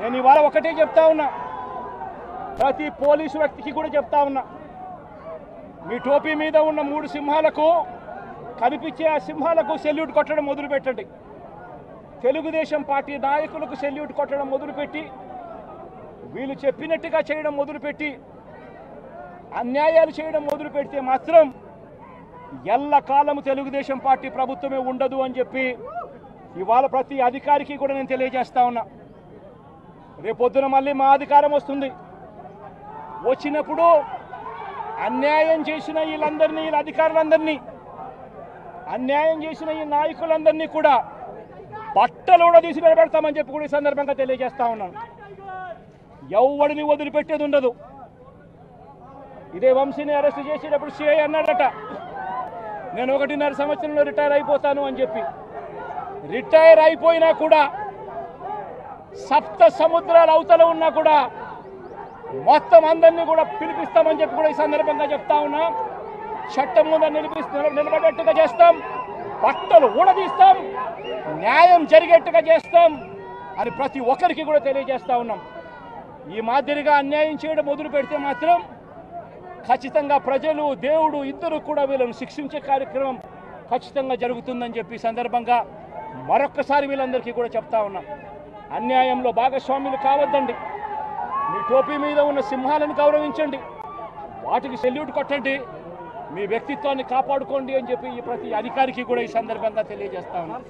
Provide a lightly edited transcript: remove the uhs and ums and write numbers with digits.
నేను ఇవాళ ఒకటే చెప్తా ఉన్నా, ప్రతి పోలీసు వ్యక్తికి కూడా చెప్తా ఉన్నా, మీ టోపీ మీద ఉన్న 3 సింహాలకు కనిపించే ఆ సింహాలకు సెల్యూట్ కొట్టడం మొదలుపెట్టండి. తెలుగుదేశం పార్టీ నాయకులకు సెల్యూట్ కొట్టడం మొదలుపెట్టి, వీళ్ళు చెప్పినట్టుగా చేయడం మొదలుపెట్టి, అన్యాయాలు చేయడం మొదలు పెడితే మాత్రం ఎల్లకాలము తెలుగుదేశం పార్టీ ప్రభుత్వమే ఉండదు అని చెప్పి ఇవాళ ప్రతి అధికారికి కూడా నేను తెలియజేస్తా ఉన్నా. రేపొద్దున మళ్ళీ మా అధికారం వస్తుంది. వచ్చినప్పుడు అన్యాయం చేసిన వీళ్ళందరినీ, వీళ్ళ అధికారులందరినీ, అన్యాయం చేసిన ఈ నాయకులందరినీ కూడా బట్టలు కూడా తీసి నిలబెడతామని చెప్పి కూడా ఈ సందర్భంగా తెలియజేస్తా ఉన్నాను. ఎవడిని వదిలిపెట్టేది ఉండదు. ఇదే వంశీని అరెస్ట్ చేసేటప్పుడు సిఐ అన్నాడట, నేను 1.5 సంవత్సరంలో రిటైర్ అయిపోతాను అని చెప్పి. రిటైర్ అయిపోయినా కూడా, సప్త సముద్రాల అవతల ఉన్నా కూడా మొత్తం అందరినీ కూడా పిలిపిస్తామని చెప్పి కూడా ఈ సందర్భంగా చెప్తా ఉన్నా. చట్టం ముందు నిలబడేట్టుగా చేస్తాం, బట్టలు ఊడదీస్తాం, న్యాయం జరిగేట్టుగా చేస్తాం అని ప్రతి ఒక్కరికి కూడా తెలియజేస్తా ఉన్నాం. ఈ మాదిరిగా అన్యాయం చేయడం మొదలు పెడితే మాత్రం ఖచ్చితంగా ప్రజలు, దేవుడు ఇద్దరు కూడా వీళ్ళను శిక్షించే కార్యక్రమం ఖచ్చితంగా జరుగుతుందని చెప్పి సందర్భంగా మరొక్కసారి వీళ్ళందరికీ కూడా చెప్తా ఉన్నాం. అన్యాయంలో భాగస్వాములు కావద్దండి. మీ టోపీ మీద ఉన్న సింహాలను గౌరవించండి, వాటికి సెల్యూట్ కొట్టండి, మీ వ్యక్తిత్వాన్ని కాపాడుకోండి అని చెప్పి ఈ ప్రతి అధికారికి కూడా ఈ సందర్భంగా తెలియజేస్తా ఉన్నాం.